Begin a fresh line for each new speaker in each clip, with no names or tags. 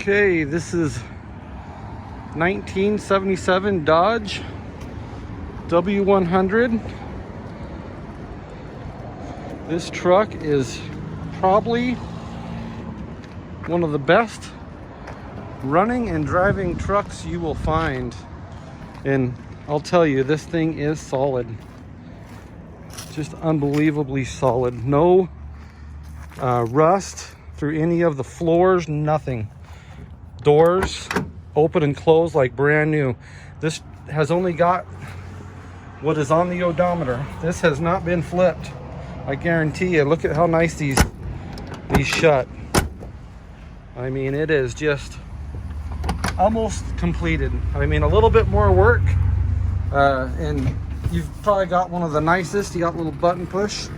Okay, this is 1977 Dodge W100. This truck is probably one of the best running and driving trucks you will find. And I'll tell you, this thing is solid. Just unbelievably solid. No rust through any of the floors, nothing. Doors open and close like brand new. This has only got what is on the odometer. This has not been flipped. I guarantee you. Look at how nice these shut. I mean, it is just almost completed. I mean, a little bit more work, and you've probably got one of the nicest. You got a little button push.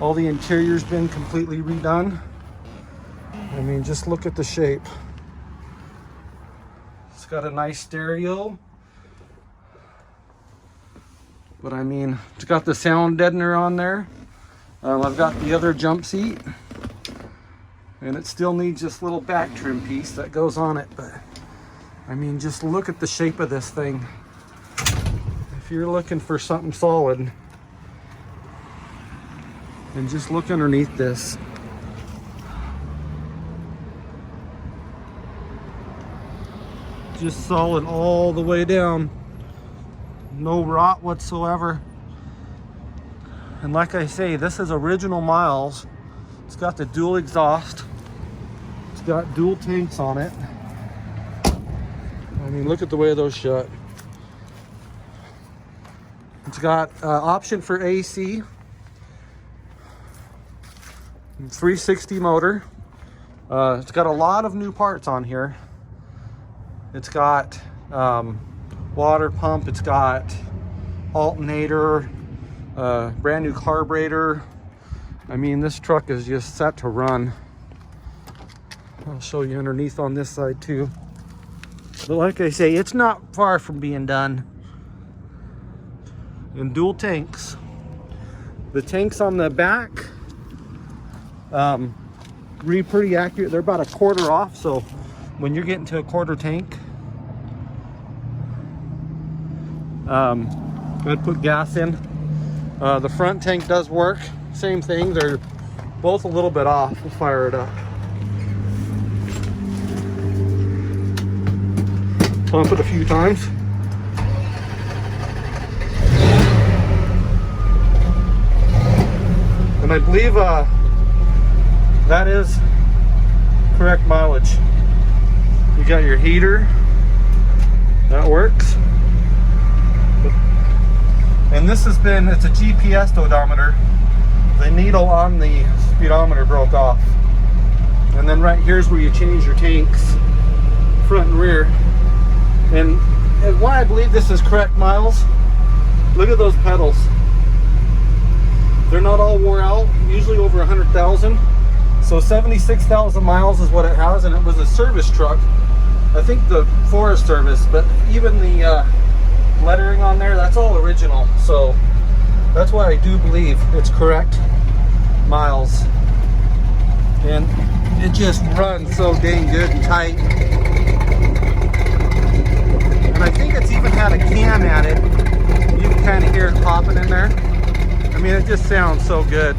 All the interior's been completely redone. I mean, just look at the shape. It's got a nice stereo, but I mean, it's got the sound deadener on there. I've got the other jump seat, and it still needs this little back trim piece that goes on it. But I mean, just look at the shape of this thing. If you're looking for something solid, and just look underneath this. Just solid all the way down. No rot whatsoever. And like I say, this is original miles. It's got the dual exhaust. It's got dual tanks on it. I mean, look at the way those shut. It's got option for AC. 360 motor. It's got a lot of new parts on here. It's got water pump. It's got alternator. Brand new carburetor. I mean, this truck is just set to run. I'll show you underneath on this side too. But like I say, it's not far from being done. And dual tanks. The tanks on the back, read pretty accurate. They're about a quarter off, so when you're getting to a quarter tank, I'd put gas in. The front tank does work. Same thing. They're both a little bit off. We'll fire it up. Pump it a few times. And I believe that is correct mileage. You got your heater. That works. And this has been, it's a GPS odometer. The needle on the speedometer broke off. And then right here's where you change your tanks, front and rear. And why I believe this is correct miles, look at those pedals. They're not all wore out, usually over 100,000. So 76,000 miles is what it has, and it was a service truck. I think the Forest Service, but even the lettering on there, that's all original. So that's why I do believe it's correct miles. And it just runs so dang good and tight. And I think it's even had a cam added. You can kind of hear it popping in there. I mean, it just sounds so good.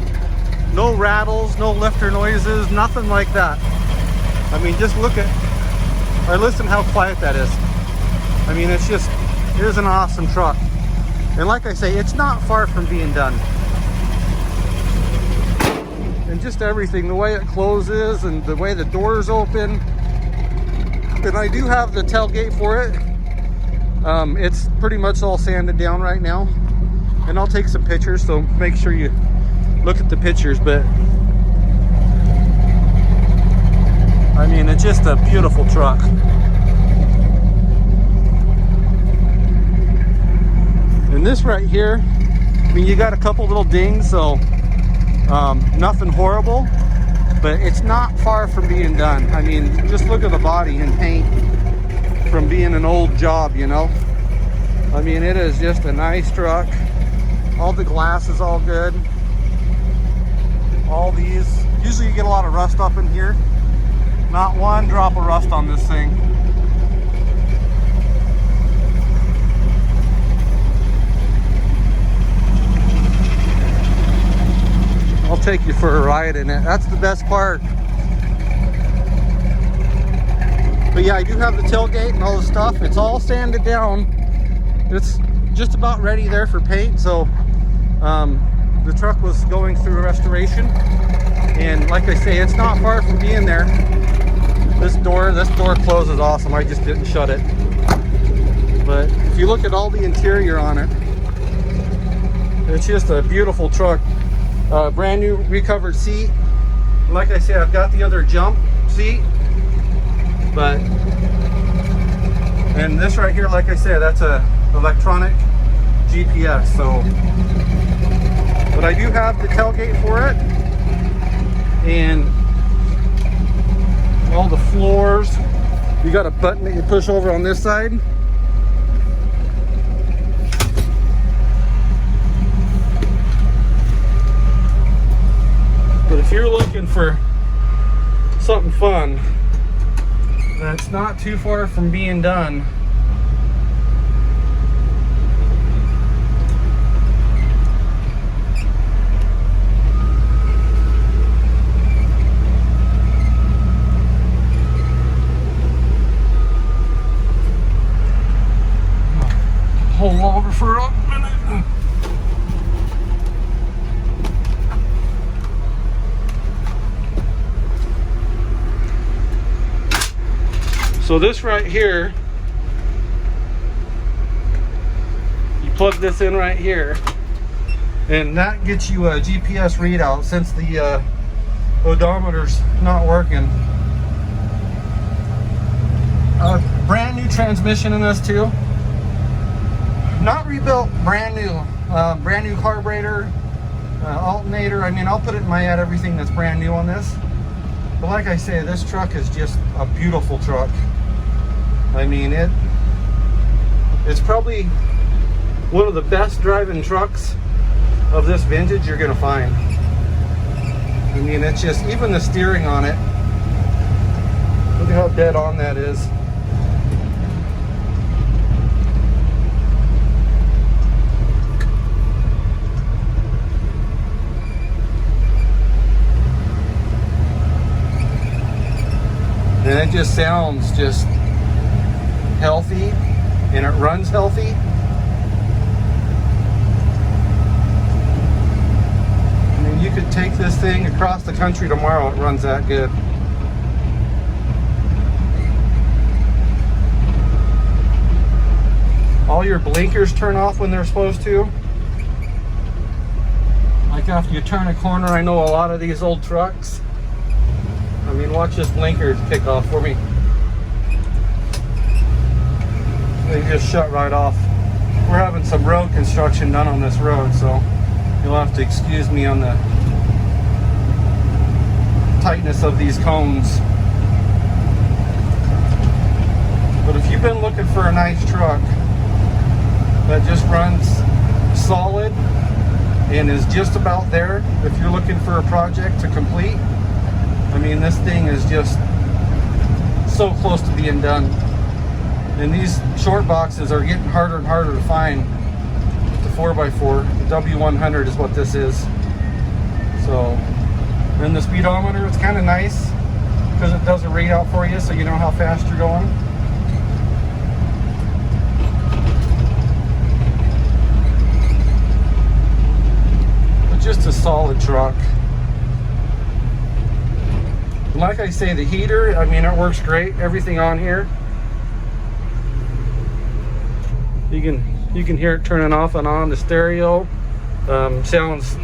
No rattles, no lifter noises, nothing like that. I mean, just look at, or listen how quiet that is. I mean, it's just, it is an awesome truck. And like I say, it's not far from being done. And just everything, the way it closes and the way the doors open. And I do have the tailgate for it. It's pretty much all sanded down right now. And I'll take some pictures, so make sure you look at the pictures. But I mean, it's just a beautiful truck. And this right here, I mean, you got a couple little dings, so nothing horrible, but it's not far from being done. I mean, just look at the body and paint from being an old job, you know. I mean, it is just a nice truck. All the glass is all good. All these, usually you get a lot of rust up in here. Not one drop of rust on this thing. I'll take you for a ride in it. That's the best part. But yeah, I do have the tailgate and all the stuff. It's all sanded down. It's just about ready there for paint. So the truck was going through restoration. And like I say, it's not far from being there. This door closes awesome. I just didn't shut it. But if you look at all the interior on it, it's just a beautiful truck. Brand new recovered seat. Like I say, I've got the other jump seat, and this right here, like I said, that's a electronic GPS. So, but I do have the tailgate for it, and all the floors. You got a button that you push over on this side. But if you're looking for something fun that's not too far from being done, pull over for a minute. So this right here, you plug this in right here, and that gets you a GPS readout since the odometer's not working. Brand new transmission in this too. Not rebuilt, brand new carburetor, alternator. I mean, I'll put it in my ad, everything that's brand new on this. But like I say, this truck is just a beautiful truck. I mean, it's probably one of the best driving trucks of this vintage you're gonna find. I mean, it's just, even the steering on it, look at how dead on that is. And it just sounds just healthy, and it runs healthy. I mean, you could take this thing across the country tomorrow, it runs that good. All your blinkers turn off when they're supposed to. Like after you turn a corner, I know a lot of these old trucks, I mean, watch this blinker kick off for me. They just shut right off. We're having some road construction done on this road, so you'll have to excuse me on the tightness of these cones. But if you've been looking for a nice truck that just runs solid and is just about there, if you're looking for a project to complete, I mean, this thing is just so close to being done. And these short boxes are getting harder and harder to find. The 4x4, the W100 is what this is. So, and the speedometer, it's kind of nice because it does a readout for you so you know how fast you're going. But just a solid truck. Like I say, the heater, I mean, it works great. Everything on here, you can hear it turning off and on. The stereo sounds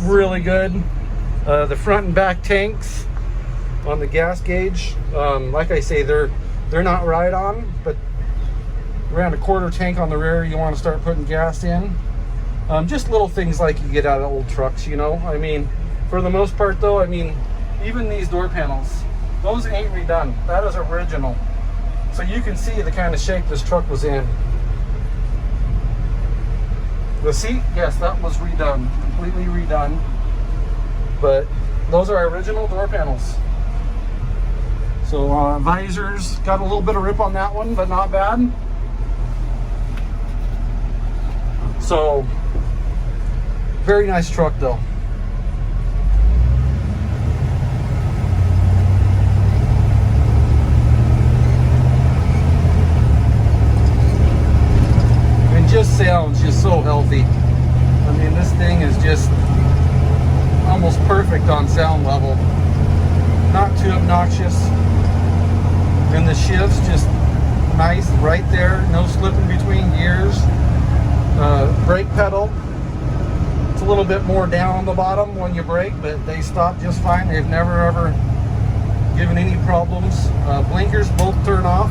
really good. The front and back tanks on the gas gauge, like I say, they're not right on, but around a quarter tank on the rear, you want to start putting gas in. Just little things like you get out of old trucks, you know. I mean, for the most part, though, I mean, even these door panels, those ain't redone. That is original. So you can see the kind of shape this truck was in. The seat, yes, that was redone, completely redone. But those are original door panels. So visors, got a little bit of rip on that one, but not bad. So very nice truck though. And just sounds just so healthy. I mean, this thing is just almost perfect on sound level. Not too obnoxious. And the shifts just nice right there. No slipping between gears. Brake pedal. It's a little bit more down on the bottom when you brake, but they stop just fine. They've never ever given any problems. Blinkers both turn off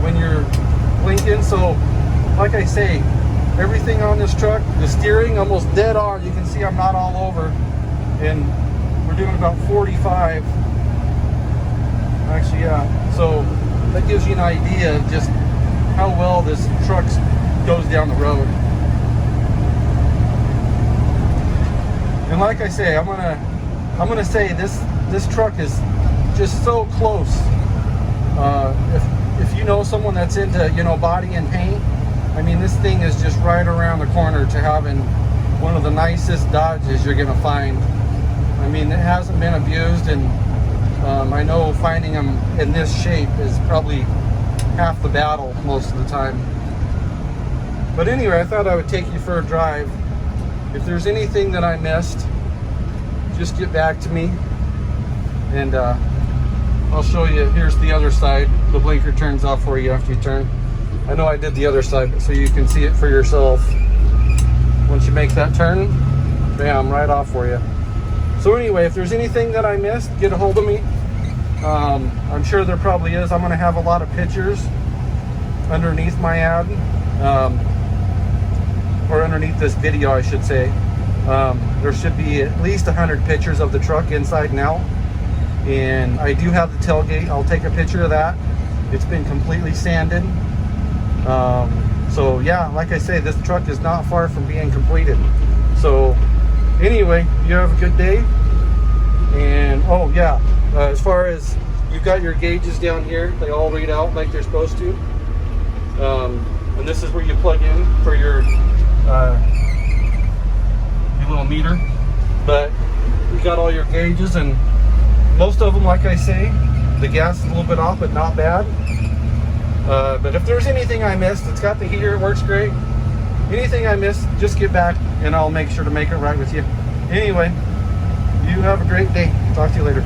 when you're blinking. So like I say, everything on this truck, the steering almost dead on. You can see I'm not all over, and we're doing about 45. Actually, yeah. So that gives you an idea of just how well this truck goes down the road. And like I say, I'm gonna say this truck is just so close. If you know someone that's into, you know, body and paint, I mean, this thing is just right around the corner to having one of the nicest Dodges you're gonna find. I mean, it hasn't been abused, and I know finding them in this shape is probably half the battle most of the time. But anyway, I thought I would take you for a drive. If there's anything that I missed, just get back to me, and I'll show you. Here's the other side. The blinker turns off for you after you turn. I know I did the other side, so you can see it for yourself. Once you make that turn, bam, right off for you. So anyway, if there's anything that I missed, get a hold of me. I'm sure there probably is. I'm going to have a lot of pictures underneath my ad, or underneath this video, I should say. There should be at least 100 pictures of the truck inside and out. And I do have the tailgate. I'll take a picture of that. It's been completely sanded. So yeah, like I say, this truck is not far from being completed. So anyway, you have a good day. And oh yeah, as far as you've got your gauges down here, they all read out like they're supposed to. And this is where you plug in for your little meter. But you got all your gauges, and most of them, like I say, the gas is a little bit off, but not bad. But if there's anything I missed, it's got the heater, it works great. Anything I missed, just get back and I'll make sure to make it right with you. Anyway, you have a great day. Talk to you later.